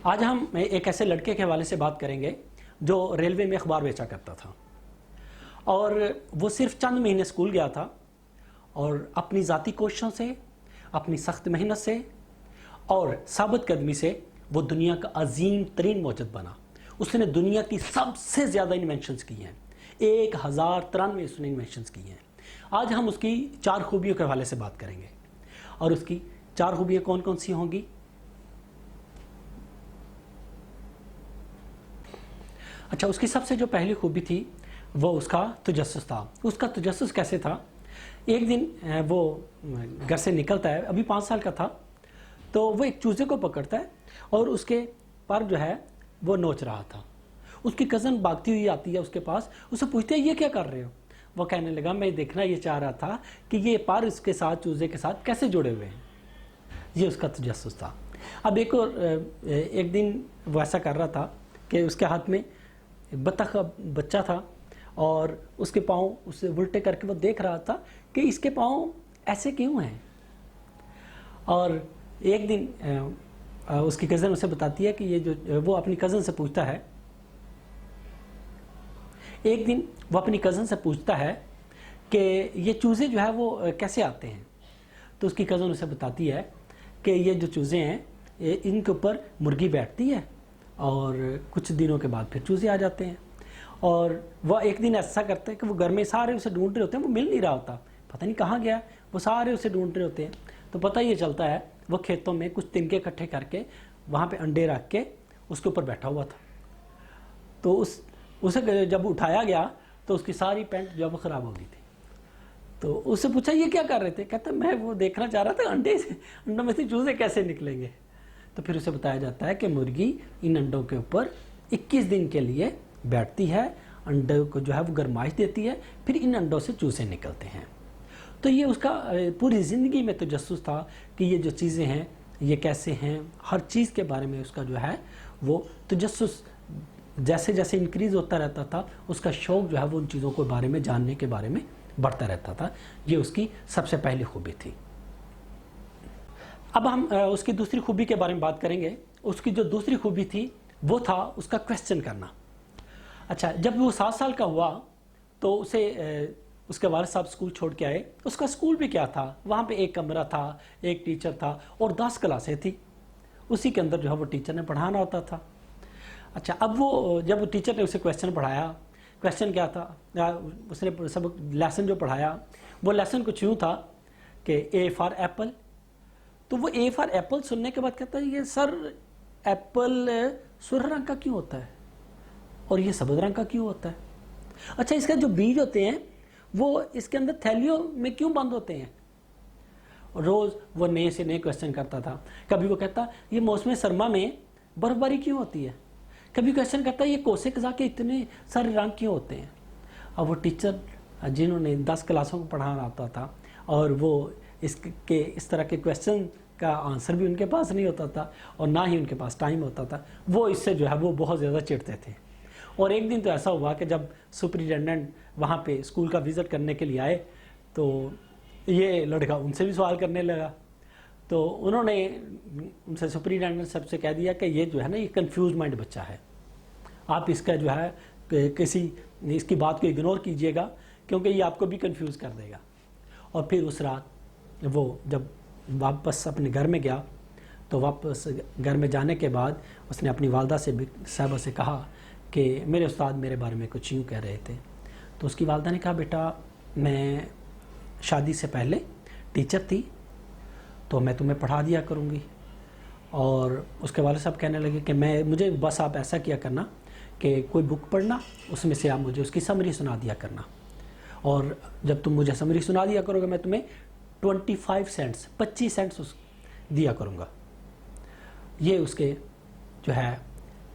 آج ہم ایک ایسے لڑکے کے حوالے سے بات کریں گے جو ریلوے میں اخبار بیچا کرتا تھا، اور وہ صرف چند مہینے اسکول گیا تھا اور اپنی ذاتی کوششوں سے، اپنی سخت محنت سے اور ثابت قدمی سے وہ دنیا کا عظیم ترین موجد بنا۔ اس نے دنیا کی سب سے زیادہ انوینشنز کی ہیں، 1093 اس نے انوینشنز کی ہیں۔ آج ہم اس کی 4 خوبیوں کے حوالے سے بات کریں گے، اور اس کی 4 خوبیاں کون کون سی ہوں گی؟ اچھا، اس کی سب سے جو پہلی خوبی تھی وہ اس کا تجسس تھا۔ اس کا تجسس کیسے تھا؟ ایک دن وہ گھر سے نکلتا ہے، ابھی 5 سال کا تھا، تو وہ ایک چوزے کو پکڑتا ہے اور اس کے پر جو ہے وہ نوچ رہا تھا۔ اس کی کزن بھاگتی ہوئی آتی ہے اس کے پاس، اسے پوچھتے ہیں یہ کیا کر رہے ہو؟ وہ کہنے لگا میں دیکھنا یہ چاہ رہا تھا کہ یہ پر اس کے ساتھ، چوزے کے ساتھ کیسے جڑے ہوئے ہیں۔ یہ اس کا تجسس تھا۔ اب ایک دن وہ ایسا کر رہا تھا کہ اس کے ہاتھ میں بطخ کا بچہ تھا، اور اس کے پاؤں اسے الٹے کر کے وہ دیکھ رہا تھا کہ اس کے پاؤں ایسے کیوں ہیں۔ اور ایک دن اس کی کزن اسے بتاتی ہے کہ یہ جو وہ اپنی کزن سے پوچھتا ہے، ایک دن وہ اپنی کزن سے پوچھتا ہے کہ یہ چوزے جو ہے وہ کیسے آتے ہیں۔ تو اس کی کزن اسے بتاتی ہے کہ یہ جو چوزے ہیں ان کے اوپر مرغی بیٹھتی ہے اور کچھ دنوں کے بعد پھر چوزے آ جاتے ہیں۔ اور وہ ایک دن ایسا کرتے ہیں کہ وہ گھر میں سارے اسے ڈھونڈ رہے ہوتے ہیں، وہ مل نہیں رہا ہوتا، پتہ نہیں کہاں گیا، وہ سارے اسے ڈھونڈ رہے ہوتے ہیں۔ تو پتہ یہ چلتا ہے وہ کھیتوں میں کچھ تنکے اکٹھے کر کے وہاں پہ انڈے رکھ کے اس کے اوپر بیٹھا ہوا تھا۔ تو اسے جب اٹھایا گیا تو اس کی ساری پینٹ جو وہ خراب ہو گئی تھی۔ تو اس سے پوچھا یہ کیا کر رہے تھے؟ کہتا میں وہ دیکھنا چاہ رہا تھا انڈوں میں سے چوزے کیسے نکلیں گے۔ تو پھر اسے بتایا جاتا ہے کہ مرغی ان انڈوں کے اوپر 21 دن کے لیے بیٹھتی ہے، انڈوں کو جو ہے وہ گرمائش دیتی ہے، پھر ان انڈوں سے چوزے نکلتے ہیں۔ تو یہ اس کا پوری زندگی میں تجسس تھا کہ یہ جو چیزیں ہیں یہ کیسے ہیں، ہر چیز کے بارے میں اس کا جو ہے وہ تجسس جیسے جیسے انکریز ہوتا رہتا تھا، اس کا شوق جو ہے وہ ان چیزوں کے بارے میں جاننے کے بارے میں بڑھتا رہتا تھا۔ یہ اس کی سب سے پہلی خوبی تھی۔ اب ہم اس کی دوسری خوبی کے بارے میں بات کریں گے۔ اس کی جو دوسری خوبی تھی وہ تھا اس کا کویسچن کرنا۔ اچھا، جب وہ 7 سال کا ہوا تو اسے اس کے والد صاحب اسکول چھوڑ کے آئے۔ اس کا اسکول بھی کیا تھا، وہاں پہ ایک کمرہ تھا، ایک ٹیچر تھا اور 10 کلاسیں تھی، اسی کے اندر جو ہے وہ ٹیچر نے پڑھانا ہوتا تھا۔ اچھا، اب وہ جب وہ ٹیچر نے اسے کویسچن پڑھایا، کویسچن کیا تھا، اس نے سبق لیسن جو پڑھایا وہ لیسن کچھ یوں تھا کہ اے فار ایپل۔ تو وہ اے فار ایپل سننے کے بعد کہتا ہے یہ سر ایپل سرخ رنگ کا کیوں ہوتا ہے اور یہ سبز رنگ کا کیوں ہوتا ہے؟ اچھا، اس کے جو بیج ہوتے ہیں وہ اس کے اندر تھیلیوں میں کیوں بند ہوتے ہیں؟ روز وہ نئے سے نئے کویسچن کرتا تھا۔ کبھی وہ کہتا یہ موسم سرما میں برف باری کیوں ہوتی ہے؟ کبھی کویسچن کرتا یہ کوسے قزح کے اتنے سارے رنگ کیوں ہوتے ہیں؟ اب وہ ٹیچر جنہوں نے 10 کلاسوں کو پڑھانا آتا تھا اور وہ اس طرح کے کویسچن کا آنسر بھی ان کے پاس نہیں ہوتا تھا اور نہ ہی ان کے پاس ٹائم ہوتا تھا، وہ اس سے جو ہے وہ بہت زیادہ چڑھتے تھے۔ اور ایک دن تو ایسا ہوا کہ جب سپرنٹینڈنٹ وہاں پہ اسکول کا وزٹ کرنے کے لیے آئے تو یہ لڑکا ان سے بھی سوال کرنے لگا۔ تو انہوں نے ان سے سپرنٹینڈنٹ صاحب سے کہہ دیا کہ یہ جو ہے نا یہ کنفیوز مائنڈ بچہ ہے، آپ اس کا جو ہے اس کی بات کو اگنور کیجئے گا کیونکہ یہ آپ کو بھی کنفیوز کر دے گا۔ اور پھر اس رات وہ جب واپس اپنے گھر میں گیا تو واپس گھر میں جانے کے بعد اس نے اپنی والدہ سے صاحبہ سے کہا کہ میرے استاد میرے بارے میں کچھ یوں کہہ رہے تھے۔ تو اس کی والدہ نے کہا بیٹا میں شادی سے پہلے ٹیچر تھی تو میں تمہیں پڑھا دیا کروں گی۔ اور اس کے والد صاحب کہنے لگے کہ مجھے بس آپ ایسا کیا کرنا کہ کوئی بک پڑھنا، اس میں سے آپ مجھے اس کی سمری سنا دیا کرنا، اور جب تم مجھے سمری سنا دیا کرو گے میں تمہیں 25 سینٹس دیا کروں گا۔ یہ اس کے جو ہے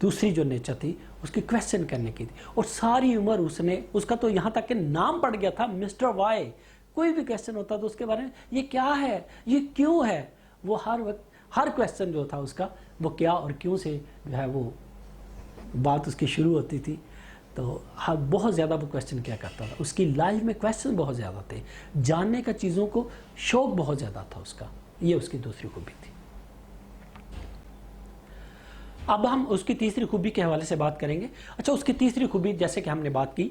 دوسری جو نیچر تھی اس کی کویسچن کرنے کی تھی، اور ساری عمر اس کا تو یہاں تک کہ نام پڑ گیا تھا مسٹر وائی۔ کوئی بھی کویسچن ہوتا تو اس کے بارے میں یہ کیا ہے، یہ کیوں ہے، وہ ہر وقت ہر کویسچن جو تھا اس کا وہ کیا اور کیوں سے جو ہے وہ بات اس کی شروع ہوتی تھی۔ تو بہت زیادہ وہ کویسچن کیا کرتا تھا، اس کی لائف میں کویسچن بہت زیادہ تھے، جاننے کا چیزوں کو شوق بہت زیادہ تھا اس کا۔ یہ اس کی دوسری خوبی تھی۔ اب ہم اس کی تیسری خوبی کے حوالے سے بات کریں گے. اچھا اس کی تیسری خوبی جیسے کہ ہم نے بات کی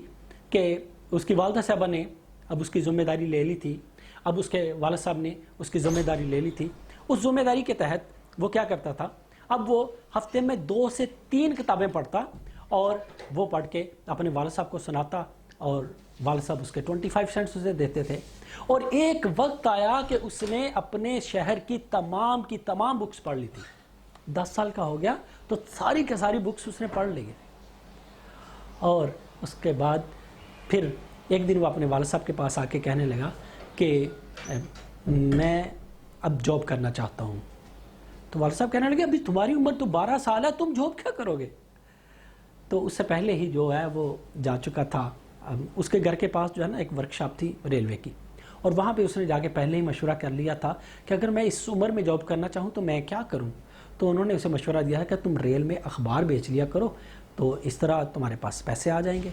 کہ اس کی والدہ صاحبہ نے اب اس کی ذمہ داری لے لی تھی. اب اس کے والد صاحب نے اس کی ذمہ داری لے لی تھی. اس ذمہ داری کے تحت وہ کیا کرتا تھا, اب وہ ہفتے میں 2 سے 3 کتابیں پڑھتا اور وہ پڑھ کے اپنے والد صاحب کو سناتا اور والد صاحب اس کے 25 سینٹس اسے دیتے تھے. اور ایک وقت آیا کہ اس نے اپنے شہر کی تمام بکس پڑھ لی تھی. 10 سال کا ہو گیا تو ساری کے ساری بکس اس نے پڑھ لی. اور اس کے بعد پھر ایک دن وہ اپنے والد صاحب کے پاس آ کے کہنے لگا کہ میں اب جاب کرنا چاہتا ہوں. تو والد صاحب کہنے لگے ابھی تمہاری عمر تو 12 سال ہے, تم جاب کیا کرو گے؟ تو اس سے پہلے ہی جو ہے وہ جا چکا تھا. اس کے گھر کے پاس جو ہے نا ایک ورکشاپ تھی ریلوے کی, اور وہاں پہ اس نے جا کے پہلے ہی مشورہ کر لیا تھا کہ اگر میں اس عمر میں جاب کرنا چاہوں تو میں کیا کروں. تو انہوں نے اسے مشورہ دیا ہے کہ تم ریل میں اخبار بیچ لیا کرو, تو اس طرح تمہارے پاس پیسے آ جائیں گے.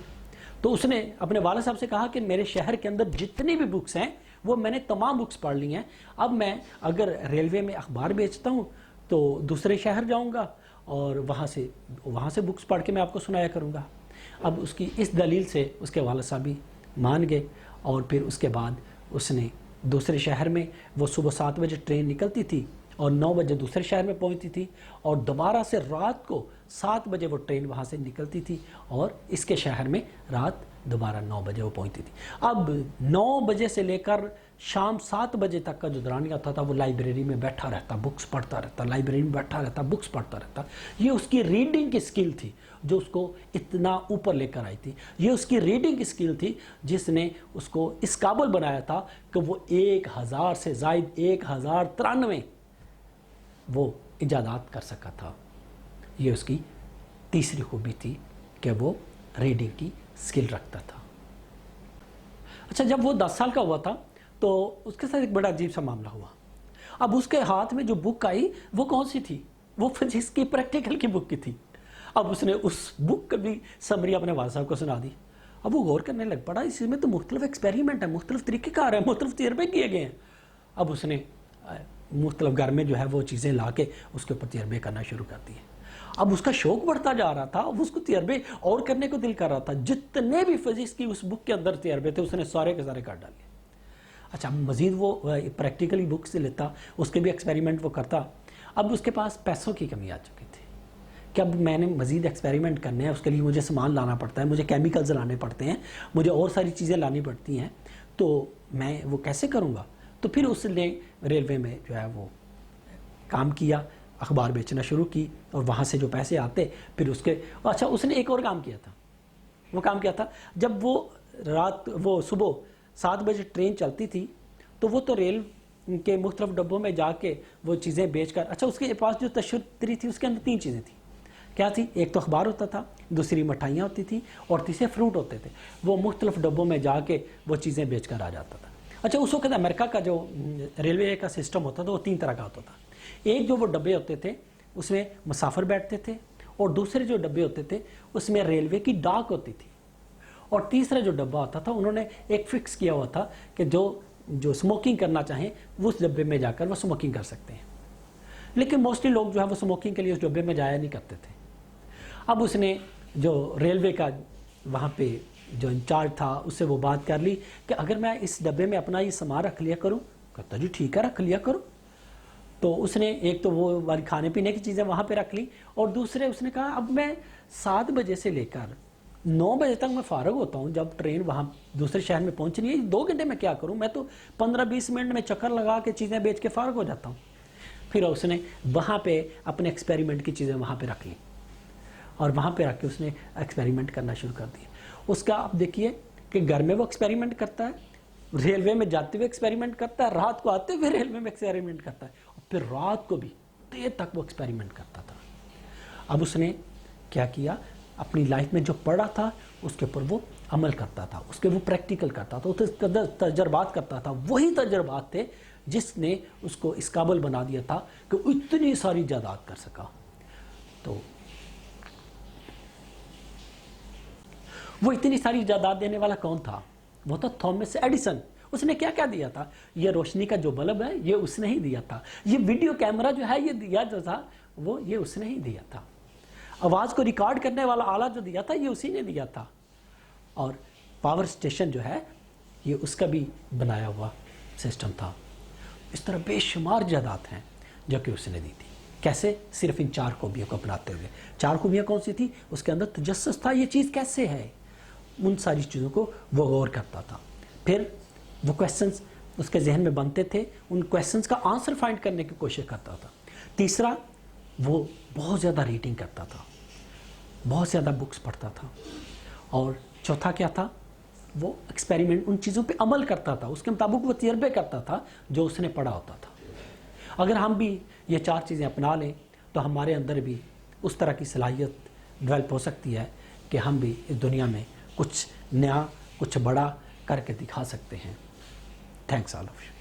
تو اس نے اپنے والد صاحب سے کہا کہ میرے شہر کے اندر جتنی بھی بکس ہیں وہ میں نے تمام بکس پڑھ لی ہیں. اب میں اگر ریلوے میں اخبار بیچتا ہوں تو دوسرے شہر جاؤں گا اور وہاں سے بکس پڑھ کے میں آپ کو سنایا کروں گا. اب اس کی اس دلیل سے اس کے والد صاحب بھی مان گئے, اور پھر اس کے بعد اس نے دوسرے شہر میں, وہ صبح 7 بجے ٹرین نکلتی تھی اور 9 بجے دوسرے شہر میں پہنچتی تھی, اور دوبارہ سے رات کو 7 بجے وہ ٹرین وہاں سے نکلتی تھی اور اس کے شہر میں رات دوبارہ 9 بجے وہ پہنچتی تھی. اب 9 بجے سے لے کر شام 7 بجے تک کا جو دورانیہ ہوتا تھا وہ لائبریری میں بیٹھا رہتا, بکس پڑھتا رہتا, لائبریری میں بیٹھا رہتا, بکس پڑھتا رہتا. یہ اس کی ریڈنگ کی سکل تھی جو اس کو اتنا اوپر لے کر آئی تھی. یہ اس کی ریڈنگ کی سکل تھی جس نے اس کو اس قابل بنایا تھا کہ وہ 1000 سے زائد 1093 وہ ایجادات کر سکا تھا. یہ اس کی تیسری خوبی تھی کہ وہ ریڈنگ کی سکل رکھتا تھا. اچھا جب وہ 10 سال کا ہوا تھا تو اس کے ساتھ ایک بڑا عجیب سا معاملہ ہوا. اب اس کے ہاتھ میں جو بک آئی وہ کون سی تھی؟ وہ فزکس کی پریکٹیکل کی بک کی تھی. اب اس نے اس بک کا بھی سمری اپنے والد صاحب کو سنا دی. اب وہ غور کرنے لگ پڑا, اس میں تو مختلف ایکسپیریمنٹ ہیں, مختلف طریقے کار ہیں, مختلف تجربے کیے گئے ہیں. اب اس نے مختلف گھر میں جو ہے وہ چیزیں لا کے اس کے اوپر تجربے کرنا شروع کر دیے. اب اس کا شوق بڑھتا جا رہا تھا, اب اس کو تجربے اور کرنے کو دل کر رہا تھا. جتنے بھی فزکس کی اس بک کے اندر تجربے تھے اس نے سارے کے سارے کر ڈالے. اچھا مزید وہ پریکٹیکلی بک سے لیتا, اس کے بھی ایکسپیریمنٹ وہ کرتا. اب اس کے پاس پیسوں کی کمی آ چکی تھی کہ اب میں نے مزید ایکسپیریمنٹ کرنے ہیں, اس کے لیے مجھے سامان لانا پڑتا ہے, مجھے کیمیکلز لانے پڑتے ہیں, مجھے اور ساری چیزیں لانی پڑتی ہیں, تو میں وہ کیسے کروں گا. تو پھر اس نے ریلوے میں جو ہے وہ کام کیا, اخبار بیچنا شروع کی, اور وہاں سے جو پیسے آتے پھر اس کے. اچھا اس نے ایک اور کام کیا تھا. وہ کام کیا تھا, جب وہ صبح 7 بجے ٹرین چلتی تھی تو وہ تو ریل کے مختلف ڈبوں میں جا کے وہ چیزیں بیچ کر. اچھا اس کے پاس جو تشتری تھی اس کے اندر 3 چیزیں تھیں. کیا تھی؟ ایک تو اخبار ہوتا تھا, دوسری مٹھائیاں ہوتی تھی, اور تیسرے فروٹ ہوتے تھے. وہ مختلف ڈبوں میں جا کے وہ چیزیں بیچ کر آ جاتا تھا. اچھا اس وقت امریکہ کا جو ریلوے کا سسٹم ہوتا تھا وہ 3 طرح کا ہوتا تھا. ایک جو وہ ڈبے ہوتے تھے اس میں مسافر بیٹھتے تھے, اور دوسرے جو ڈبے ہوتے تھے اس میں ریلوے کی ڈاک ہوتی تھی, اور تیسرا جو ڈبہ ہوتا تھا انہوں نے ایک فکس کیا ہوا تھا کہ جو سموکنگ کرنا چاہیں وہ اس ڈبے میں جا کر وہ سموکنگ کر سکتے ہیں. لیکن موسٹلی لوگ جو ہے وہ سموکنگ کے لیے اس ڈبے میں جایا نہیں کرتے تھے. اب اس نے جو ریلوے کا وہاں پہ جو انچارج تھا اس سے وہ بات کر لی کہ اگر میں اس ڈبے میں اپنا یہ سامان رکھ لیا کروں. کہتا جی ٹھیک ہے رکھ لیا کرو. تو اس نے ایک تو وہ والی کھانے پینے کی چیزیں وہاں پہ رکھ لی, اور دوسرے اس نے کہا اب میں 7 بجے سے لے کر 9 بجے تک میں فارغ ہوتا ہوں, جب ٹرین وہاں دوسرے شہر میں پہنچنی ہے, 2 گھنٹے میں کیا کروں, میں تو 15-20 منٹ میں چکر لگا کے چیزیں بیچ کے فارغ ہو جاتا ہوں. پھر اس نے وہاں پہ اپنے ایکسپیریمنٹ کی چیزیں وہاں پہ رکھ لی, اور وہاں پہ رکھ کے اس نے ایکسپیریمنٹ کرنا شروع کر دیا. اس کا آپ دیکھیے کہ گھر میں وہ ایکسپیریمنٹ کرتا ہے, ریلوے میں جاتے ہوئے ایکسپیریمنٹ کرتا ہے, رات کو آتے ہوئے ریلوے میں ایکسپیریمنٹ کرتا ہے, اور پھر رات کو بھی دیر تک وہ ایکسپیریمنٹ کرتا تھا. اب اس نے کیا کیا, اپنی لائف میں جو پڑھا تھا اس کے اوپر وہ عمل کرتا تھا, اس کے وہ پریکٹیکل کرتا تھا, اس کے تجربات کرتا تھا. وہی تجربات تھے جس نے اس کو اس قابل بنا دیا تھا کہ اتنی ساری جائیداد کر سکا. تو وہ اتنی ساری جائیداد دینے والا کون تھا؟ وہ تھا تھامس ایڈیسن. اس نے کیا کیا دیا تھا؟ یہ روشنی کا جو بلب ہے یہ اس نے ہی دیا تھا. یہ ویڈیو کیمرہ جو ہے یہ دیا جو تھا وہ یہ اس نے ہی دیا تھا. آواز کو ریکارڈ کرنے والا آلہ جو دیا تھا یہ اسی نے دیا تھا، اور پاور اسٹیشن جو ہے یہ اس کا بھی بنایا ہوا سسٹم تھا۔ اس طرح بے شمار جائیداد ہیں جو کہ اس نے دی تھی۔ کیسے؟ صرف ان 4 خوبیوں کو اپناتے ہوئے۔ 4 خوبیاں کون سی تھی؟ اس کے اندر تجسس تھا، یہ چیز کیسے ہے، ان ساری چیزوں کو وہ غور کرتا تھا۔ پھر وہ کویسچنز اس کے ذہن میں بنتے تھے، ان کویسچنز کا آنسر فائنڈ کرنے کی کوشش کرتا تھا۔ تیسرا، وہ بہت زیادہ ریڈنگ کرتا تھا، بہت زیادہ بکس پڑھتا تھا۔ اور چوتھا کیا تھا؟ وہ ایکسپیریمنٹ، ان چیزوں پہ عمل کرتا تھا، اس کے مطابق وہ تجربے کرتا تھا جو اس نے پڑھا ہوتا تھا۔ اگر ہم بھی یہ 4 چیزیں اپنا لیں تو ہمارے اندر بھی اس طرح کی صلاحیت ڈیولپ ہو سکتی ہے کہ ہم بھی اس دنیا میں کچھ نیا، کچھ بڑا کر کے دکھا سکتے ہیں۔ Thanks all of you.